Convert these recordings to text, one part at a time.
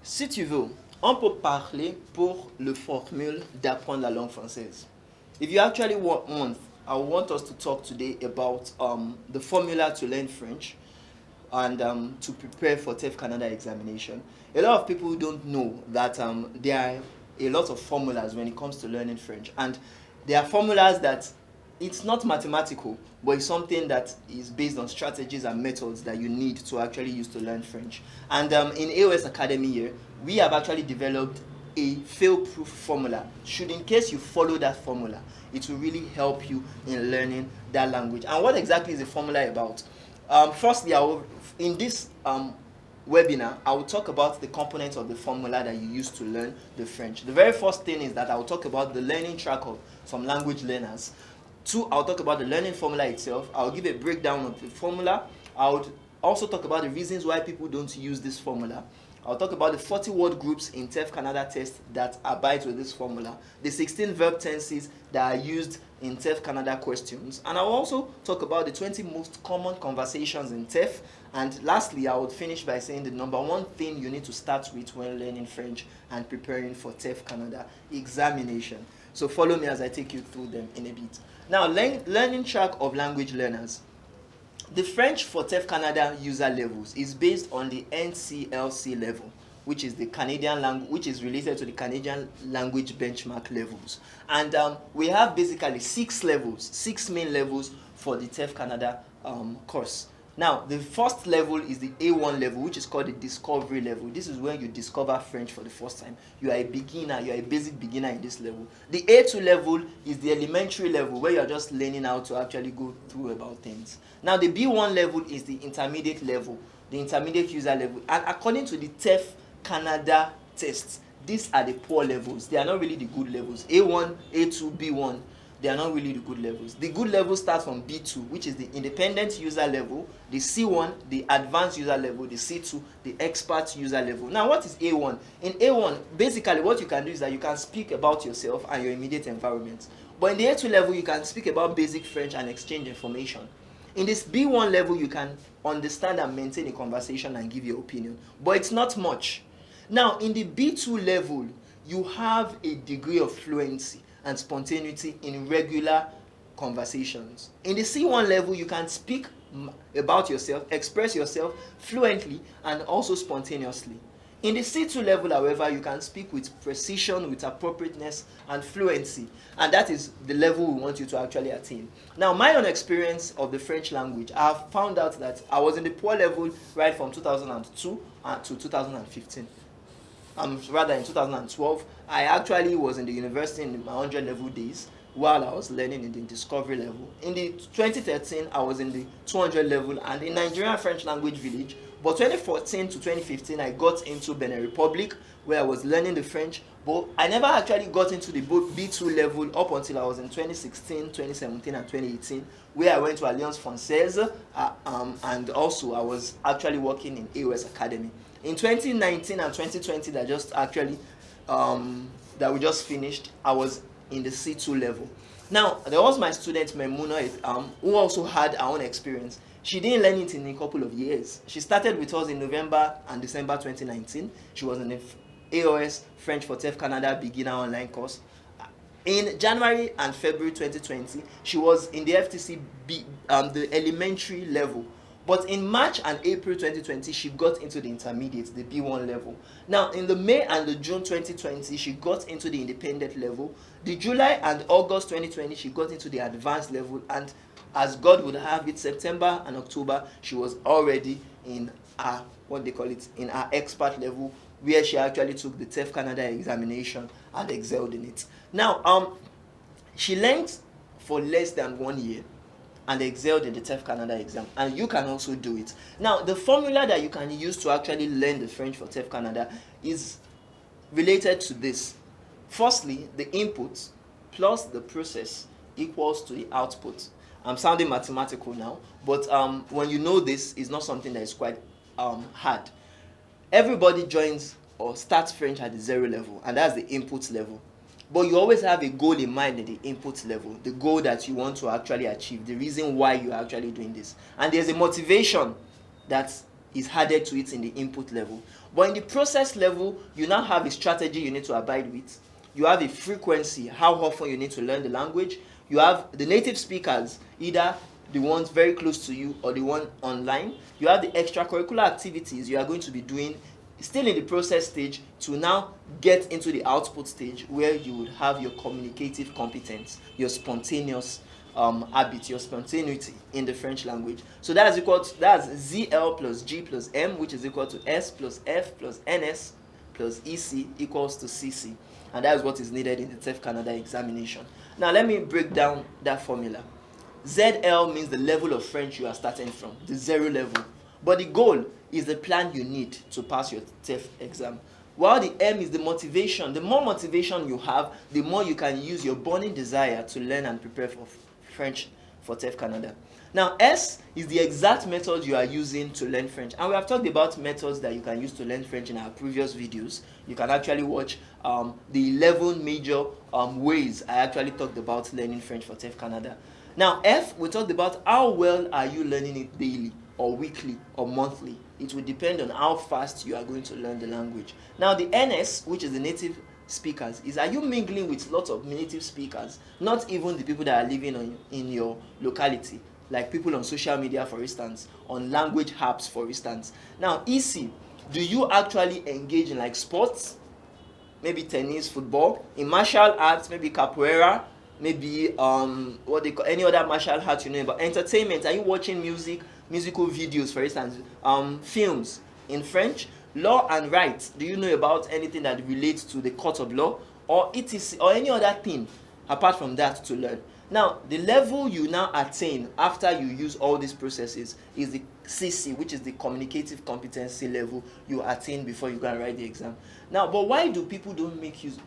Si tu veux, on peut parler pour le formule d'apprendre la langue française. If you actually want, I want us to talk today about the formula to learn French and to prepare for TEF Canada examination. A lot of people don't know that there are a lot of formulas when it comes to learning French, and there are formulas that it's not mathematical, but it's something that is based on strategies and methods that you need to actually use to learn French. And in A.O.S Academy here, we have actually developed a fail-proof formula. Should in case you follow that formula, it will really help you in learning that language. And what exactly is the formula about? Firstly, in this webinar, I will talk about the components of the formula that you use to learn the French. The very first thing is that I will talk about the learning track of some language learners. Two, I'll talk about the learning formula itself. I'll give a breakdown of the formula. I would also talk about the reasons why people don't use this formula. I'll talk about the 40 word groups in TEF Canada test that abide with this formula, the 16 verb tenses that are used in TEF Canada questions, and I'll also talk about the 20 most common conversations in TEF. And lastly, I would finish by saying the number one thing you need to start with when learning French and preparing for TEF Canada examination. So follow me as I take you through them in a bit. Now, learning track of language learners. The French for TEF Canada user levels is based on the NCLC level, which is the Canadian language, which is related to the Canadian language benchmark levels. And we have basically 6 levels, 6 main levels for the TEF Canada course. Now, the first level is the A1 level, which is called the discovery level. This is when you discover French for the first time. You are a beginner, you are a basic beginner in this level. The A2 level is the elementary level, where you are just learning how to actually go through about things. Now, the B1 level is the intermediate level, the intermediate user level. And according to the TEF Canada tests, these are the poor levels. They are not really the good levels. A1, A2, B1. They are not really the good levels. The good level starts from B2, which is the independent user level, the C1, the advanced user level, the C2, the expert user level. Now, what is A1? In A1, basically what you can do is that you can speak about yourself and your immediate environment. But in the A2 level, you can speak about basic French and exchange information. In this B1 level, you can understand and maintain a conversation and give your opinion. But it's not much. Now, in the B2 level, you have a degree of fluency and spontaneity in regular conversations. In the C1 level, you can speak about yourself, express yourself fluently and also spontaneously. In the C2 level, however, you can speak with precision, with appropriateness and fluency, and that is the level we want you to actually attain. Now, my own experience of the French language, I have found out that I was in the poor level right from 2002 to 2015. Rather in 2012, I actually was in the university in my 100 level days while I was learning in the discovery level. In the 2013, I was in the 200 level and in Nigerian French language village. But 2014 to 2015, I got into Benin Republic where I was learning the French, but I never actually got into the B2 level up until I was in 2016, 2017 and 2018 where I went to Alliance Française and also I was actually working in A.O.S Academy. In 2019 and 2020 that we just finished, I was in the C2 level. Now, there was my student Memuna who also had her own experience. She didn't learn it in a couple of years. She started with us in November and December 2019. She was in the A.O.S French for TEF Canada beginner online course. In January and February 2020, she was in the FTC the elementary level. But in March and April 2020, she got into the intermediate, the B1 level. Now, in the May and the June 2020, she got into the independent level. The July and August 2020, she got into the advanced level. And as God would have it, September and October, she was already in her, in her expert level, where she actually took the TEF Canada examination and excelled in it. Now, she learned for less than 1 year and excelled in the TEF Canada exam, and you can also do it. Now, the formula that you can use to actually learn the French for TEF Canada is related to this. Firstly, the input plus the process equals to the output. I'm sounding mathematical now, but when you know this, it's not something that is quite hard. Everybody joins or starts French at the 0 level, and that's the input level. But you always have a goal in mind at the input level, the goal that you want to actually achieve, the reason why you're actually doing this. And there's a motivation that is added to it in the input level. But in the process level, you now have a strategy you need to abide with. You have a frequency, how often you need to learn the language. You have the native speakers, either the ones very close to you or the one online. You have the extracurricular activities you are going to be doing still in the process stage to now get into the output stage where you would have your communicative competence, your spontaneous habit, your spontaneity in the French language. So that's ZL plus G plus M, which is equal to S plus F plus NS plus EC equals to CC. And that is what is needed in the TEF Canada examination. Now let me break down that formula. ZL means the level of French you are starting from, the 0 level. But the goal is the plan you need to pass your TEF exam. While the M is the motivation. The more motivation you have, the more you can use your burning desire to learn and prepare for French for TEF Canada. Now, S is the exact method you are using to learn French. And we have talked about methods that you can use to learn French in our previous videos. You can actually watch the 11 major ways I actually talked about learning French for TEF Canada. Now, F, we talked about how well are you learning it daily or weekly or monthly. It will depend on how fast you are going to learn the language. Now, the NS, which is the native speakers, is are you mingling with lots of native speakers, not even the people that are living in your locality, like people on social media, for instance, on language apps, for instance. Now, EC, do you actually engage in like sports, maybe tennis, football, in martial arts, maybe capoeira, maybe what they call any other martial art you know about? Entertainment, are you watching musical videos, for instance, films in French? Law and rights, do you know about anything that relates to the court of law or etc or any other thing apart from that to learn? Now, the level you now attain after you use all these processes is the CC, which is the communicative competency level you attain before you go and write the exam. Now, but why do people don't make use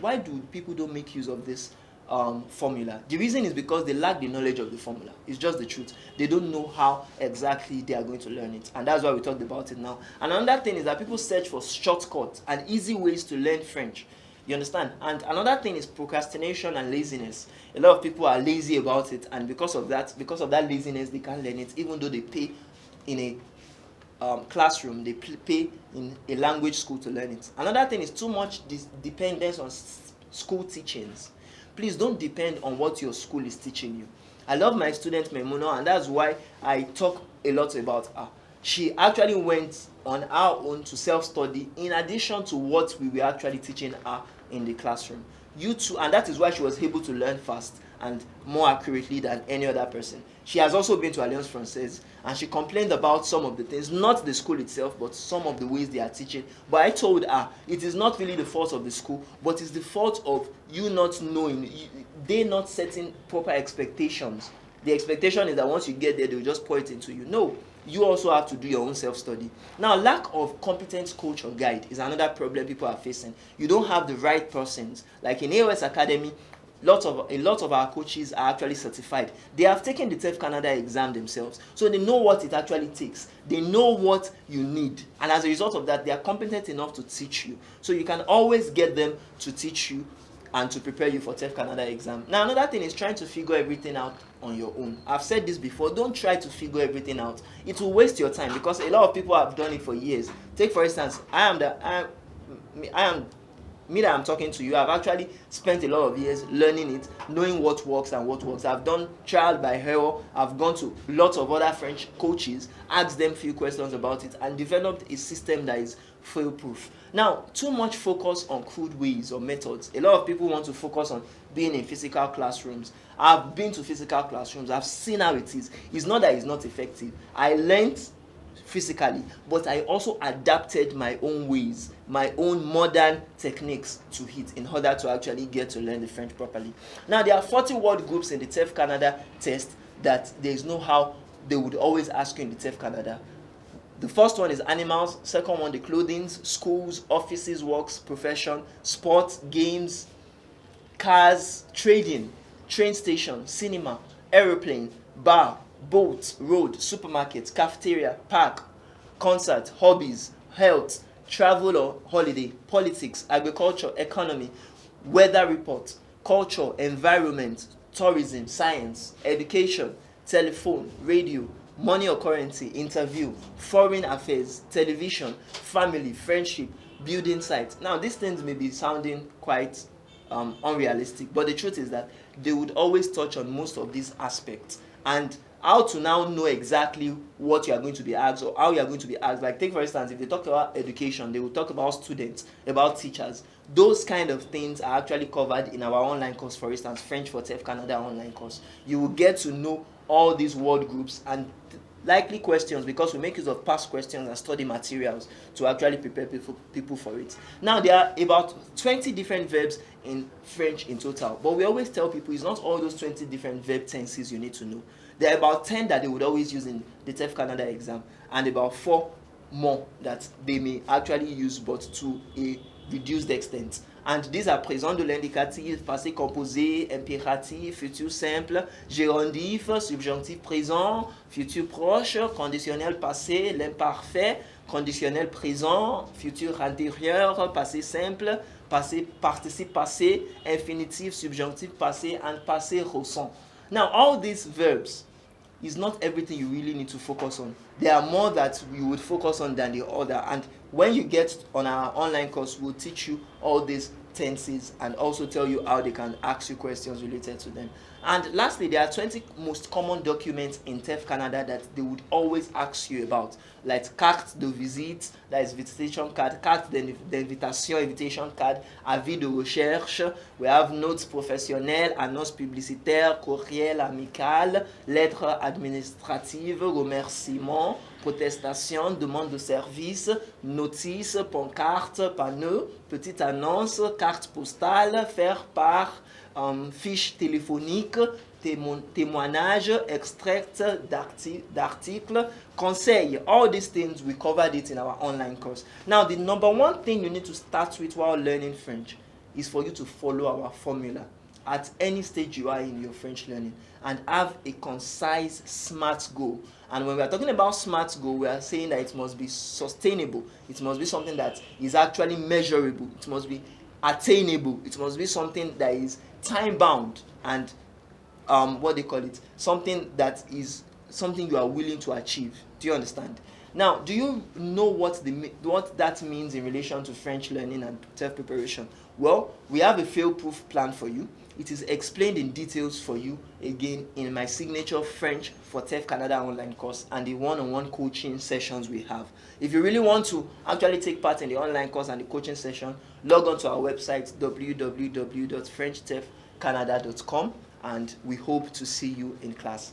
of this formula? The reason is because they lack the knowledge of the formula. It's just the truth. They don't know how exactly they are going to learn it, and that's why we talked about it now. And another thing is that people search for shortcuts and easy ways to learn French. You understand? And another thing is procrastination and laziness. A lot of people are lazy about it, and because of that laziness, they can't learn it, even though they pay in a classroom, they pay in a language school to learn it. Another thing is too much dependence on school teachings. Please don't depend on what your school is teaching you. I love my student Memuno, and that's why I talk a lot about her. She actually went on her own to self-study in addition to what we were actually teaching her in the classroom. You too, and that is why she was able to learn fast and more accurately than any other person. She has also been to Alliance Française, and she complained about some of the things, not the school itself, but some of the ways they are teaching. But I told her it is not really the fault of the school, but it's the fault of you not knowing, they not setting proper expectations. The expectation is that once you get there, they'll just pour it into you. No, you also have to do your own self-study. Now, lack of competent coach or guide is another problem people are facing. You don't have the right persons. Like in A.O.S Academy, a lot of our coaches are actually certified. They have taken the TEF Canada exam themselves, so they know what it actually takes. They know what you need, and as a result of that, they are competent enough to teach you. So you can always get them to teach you and to prepare you for TEF Canada exam. Now, another thing is trying to figure everything out on your own. I've said this before, don't try to figure everything out. It will waste your time because a lot of people have done it for years. Take for instance, me that I'm talking to you, I've actually spent a lot of years learning it, knowing what works and what works. I've done trial by error. I've gone to lots of other French coaches, asked them few questions about it, and developed a system that is fail-proof. Now, too much focus on crude ways or methods. A lot of people want to focus on being in physical classrooms. I've been to physical classrooms. I've seen how it is. It's not that it's not effective. I learned physically, but I also adapted my own ways, my own modern techniques to it in order to actually get to learn the French properly. Now, there are 40 word groups in the TEF Canada test that there is no how they would always ask you in the TEF Canada. The first one is animals, second one the clothing, schools, offices, works, profession, sports, games, cars, trading, train station, cinema, aeroplane, bar, boat, road, supermarket, cafeteria, park, concert, hobbies, health, travel or holiday, politics, agriculture, economy, weather report, culture, environment, tourism, science, education, telephone, radio, money or currency, interview, foreign affairs, television, family, friendship, building sites. Now, these things may be sounding quite unrealistic, but the truth is that they would always touch on most of these aspects. And how to now know exactly what you are going to be asked or how you are going to be asked. Like, take for instance, if they talk about education, they will talk about students, about teachers. Those kind of things are actually covered in our online course. For instance, French for TEF Canada online course. You will get to know all these word groups and likely questions, because we make use of past questions and study materials to actually prepare people for it. Now, there are about 20 different verbs in French in total, but we always tell people it's not all those 20 different verb tenses you need to know. There are about 10 that they would always use in the TEF Canada exam, and about 4 more that they may actually use, but to a reduced extent. And these are présent de l'indicatif, passé composé, impératif, futur simple, gérondif, subjonctif présent, futur proche, conditionnel passé, l'imparfait, conditionnel présent, futur antérieur, passé simple, passé participe passé, infinitif, subjonctif passé, and passé récent. Now, all these verbs is not everything you really need to focus on. There are more that you would focus on than the other, and when you get on our online course, we'll teach you all these tenses and also tell you how they can ask you questions related to them. And lastly, there are 20 most common documents in TEF Canada that they would always ask you about, like carte de visite, that is visitation card, carte d'invitation, invitation card, avis de recherche. We have notes professionnelles, annonces publicitaires, courriel amical, lettres administratives, remerciements, protestation, demande de service, notice, pancarte, panneau, petite annonce, carte postale, faire part, fiche téléphonique, témoignage, extract d'article, conseil. All these things, we covered it in our online course. Now, the number one thing you need to start with while learning French is for you to follow our formula at any stage you are in your French learning, and have a concise SMART goal. And when we are talking about SMART goal, we are saying that it must be sustainable. It must be something that is actually measurable. It must be attainable. It must be something that is time bound, and something that is something you are willing to achieve. Do you understand? Now, do you know what that means in relation to French learning and TEF preparation? Well, we have a fail-proof plan for you. It is explained in details for you again in my signature French for TEF Canada online course and the one-on-one coaching sessions we have. If you really want to actually take part in the online course and the coaching session, log on to our website www.frenchtefcanada.com, and we hope to see you in class.